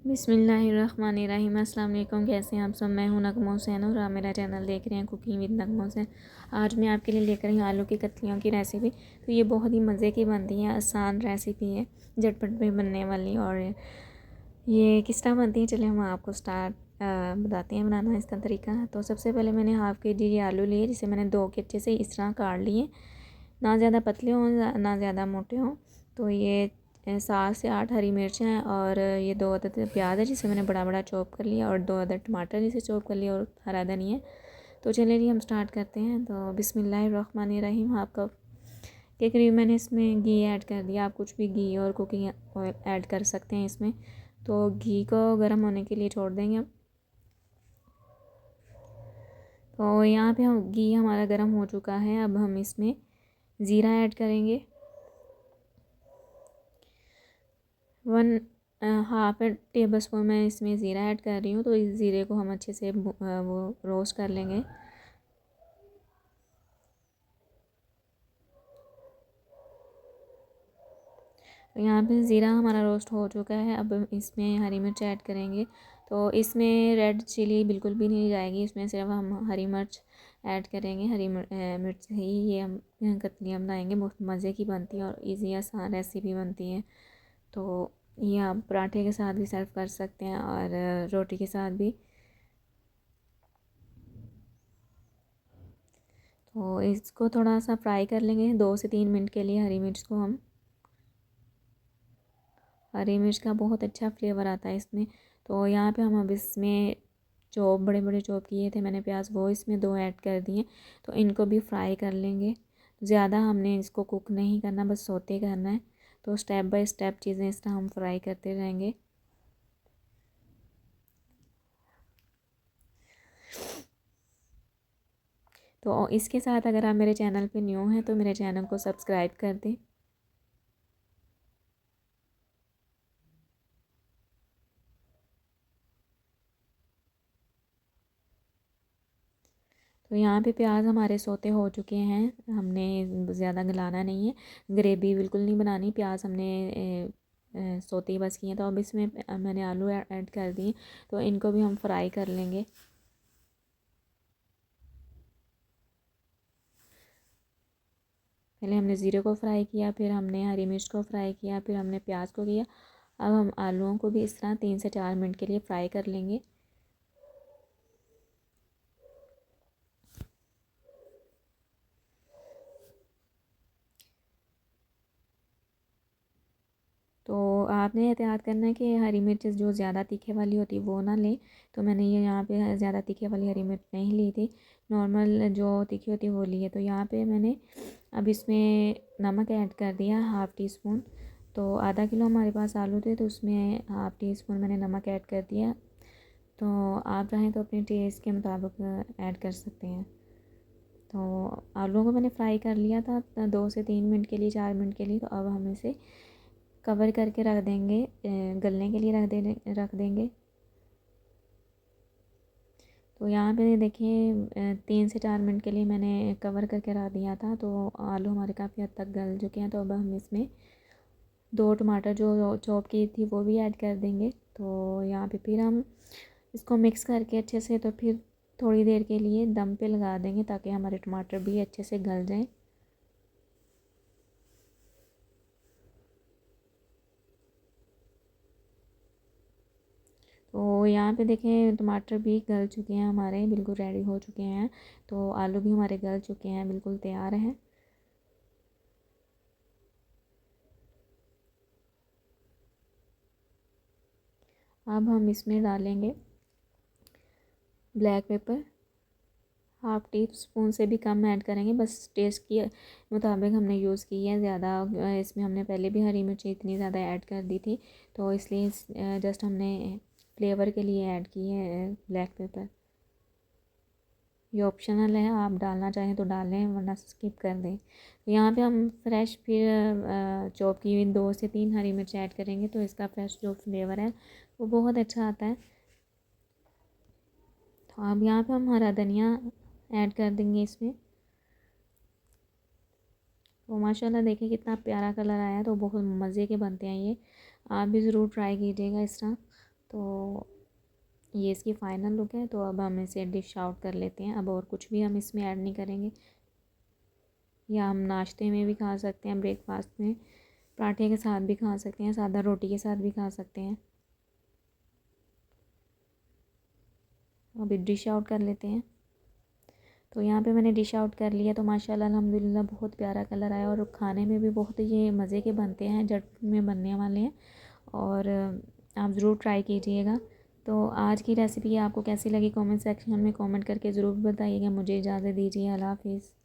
बिस्मिल्लाहिर्रहमानिर्रहीम। अस्सलाम वालेकुम। कैसे हैं आप सब? मैं हूं नगमा हुसैन और आप मेरा चैनल देख रहे हैं कुकिंग विद नगमा हुसैन। आज मैं आपके लिए लेकर आई हूँ आलू की कतलियों की रेसिपी। तो ये बहुत ही मज़े की बनती है, आसान रेसिपी है, झटपट में बनने वाली। और ये किस तरह बनती है, चलिए हम आपको बताते हैं बनाना इसका तरीका। तो सबसे पहले मैंने हाफ़ के जी आलू लिए, जिसे मैंने 2 के अच्छे से इस तरह काट लिए, ना ज़्यादा पतले हों ना ज़्यादा मोटे हों। तो ये 7 से 8 हरी मिर्च हैं और ये 2 अदद प्याज है, जिसे मैंने बड़ा बड़ा चॉप कर लिया, और 2 अदद टमाटर जिसे चॉप कर लिया, और हरा धनिया। तो चलिए जी हम स्टार्ट करते हैं। तो बिस्मिल्लाहिर्रहमानिर्रहीम। हाफ कप के करीब मैंने इसमें घी ऐड कर दिया। आप कुछ भी घी और कुकिंग ऑयल ऐड कर सकते हैं इसमें। तो घी को गर्म होने के लिए छोड़ देंगे अब। तो यहाँ पे हम घी हमारा गर्म हो चुका है। अब हम इसमें ज़ीरा ऐड करेंगे। 1/2 टेबल स्पून मैं इसमें ज़ीरा ऐड कर रही हूँ। तो इस ज़ीरे को हम अच्छे से वो रोस्ट कर लेंगे। तो यहाँ पे ज़ीरा हमारा रोस्ट हो चुका है। अब इसमें हरी मिर्च ऐड करेंगे। तो इसमें रेड चिली बिल्कुल भी नहीं जाएगी, इसमें सिर्फ हम हरी मिर्च ऐड करेंगे। हरी मिर्च से ही ये हम कतलियाँ बनाएंगे। बहुत मज़े की बनती है और इजी आसान रेसिपी बनती है। तो ये आप पराठे के साथ भी सर्व कर सकते हैं और रोटी के साथ भी। तो इसको थोड़ा सा फ्राई कर लेंगे 2 से 3 मिनट के लिए। हरी मिर्च का बहुत अच्छा फ्लेवर आता है इसमें। तो यहाँ पे हम अब इसमें बड़े बड़े चॉप किए थे मैंने प्याज, वो इसमें 2 ऐड कर दिए। तो इनको भी फ्राई कर लेंगे। ज़्यादा हमने इसको कुक नहीं करना, बस सौते करना है। तो स्टेप बाय स्टेप चीज़ें इस तरह हम फ्राई करते रहेंगे। तो इसके साथ अगर आप मेरे चैनल पे न्यू हैं तो मेरे चैनल को सब्सक्राइब कर दें। तो यहाँ पे प्याज हमारे सौते हो चुके हैं। हमने ज़्यादा गलाना नहीं है, ग्रेवी बिल्कुल नहीं बनानी। प्याज हमने सौते ही बस किए। तो अब इसमें मैंने आलू ऐड कर दिए। तो इनको भी हम फ्राई कर लेंगे। पहले हमने ज़ीरे को फ्राई किया, फिर हमने हरी मिर्च को फ्राई किया, फिर हमने प्याज को किया। अब हम आलूओं को भी इस तरह 3 से 4 मिनट के लिए फ्राई कर लेंगे। तो आपने एहतियात करना है कि हरी मिर्च जो ज़्यादा तीखे वाली होती है वो ना लें। तो मैंने ये यहाँ पे ज़्यादा तीखे वाली हरी मिर्च नहीं ली थी, नॉर्मल जो तीखी होती है वो ली है। तो यहाँ पे मैंने अब इसमें नमक ऐड कर दिया 1/2 टी स्पून। तो आधा किलो हमारे पास आलू थे, तो उसमें 1/2 टी स्पून मैंने नमक ऐड कर दिया। तो आप चाहें तो अपने टेस्ट के मुताबिक ऐड कर सकते हैं। तो आलूओं को मैंने फ्राई कर लिया था 2 से 3 मिनट के लिए, 4 मिनट के लिए। तो अब हम इसे कवर करके रख देंगे, गलने के लिए रख देंगे। तो यहाँ पे देखिए 3 से 4 मिनट के लिए मैंने कवर करके रख दिया था। तो आलू हमारे काफ़ी हद तक गल चुके हैं। तो अब हम इसमें 2 टमाटर जो चॉप की थी वो भी ऐड कर देंगे। तो यहाँ पे फिर हम इसको मिक्स करके अच्छे से, तो फिर थोड़ी देर के लिए दम पे लगा देंगे, ताकि हमारे टमाटर भी अच्छे से गल जाएं। तो यहाँ पे देखें टमाटर भी गल चुके हैं हमारे, बिल्कुल रेडी हो चुके हैं। तो आलू भी हमारे गल चुके हैं, बिल्कुल तैयार हैं। अब हम इसमें डालेंगे ब्लैक पेपर। 1/2 टी स्पून से भी कम ऐड करेंगे, बस टेस्ट के मुताबिक हमने यूज़ की है। ज़्यादा इसमें हमने पहले भी हरी मिर्ची इतनी ज़्यादा ऐड कर दी थी, तो इसलिए जस्ट हमने फ्लेवर के लिए ऐड की है ब्लैक पेपर। ये ऑप्शनल है, आप डालना चाहें तो डालें, वरना स्किप कर दें। तो यहाँ पे हम फ्रेश फिर चॉप की हुई 2 से 3 हरी मिर्च ऐड करेंगे। तो इसका फ्रेश जो फ्लेवर है वो बहुत अच्छा आता है। तो अब यहाँ पे हम हरा धनिया ऐड कर देंगे इसमें। तो माशाल्लाह देखिए कितना प्यारा कलर आया। तो बहुत मज़े के बनते हैं ये, आप भी ज़रूर ट्राई कीजिएगा इस तरह। तो ये इसकी फ़ाइनल लुक है। तो अब हम इसे डिश आउट कर लेते हैं। अब और कुछ भी हम इसमें ऐड नहीं करेंगे, या हम नाश्ते में भी खा सकते हैं, ब्रेकफास्ट में, पराठे के साथ भी खा सकते हैं, सादा रोटी के साथ भी खा सकते हैं। अभी डिश आउट कर लेते हैं। तो यहाँ पे मैंने डिश आउट कर लिया। तो माशाल्लाह अल्हम्दुलिल्लाह बहुत प्यारा कलर आया और खाने में भी बहुत ये मज़े के बनते हैं, झट में बनने वाले हैं, और आप ज़रूर ट्राई कीजिएगा। तो आज की रेसिपी आपको कैसी लगी कमेंट सेक्शन में कमेंट करके ज़रूर बताइएगा। मुझे इजाज़त दीजिए। अल्लाह हाफ़िज़।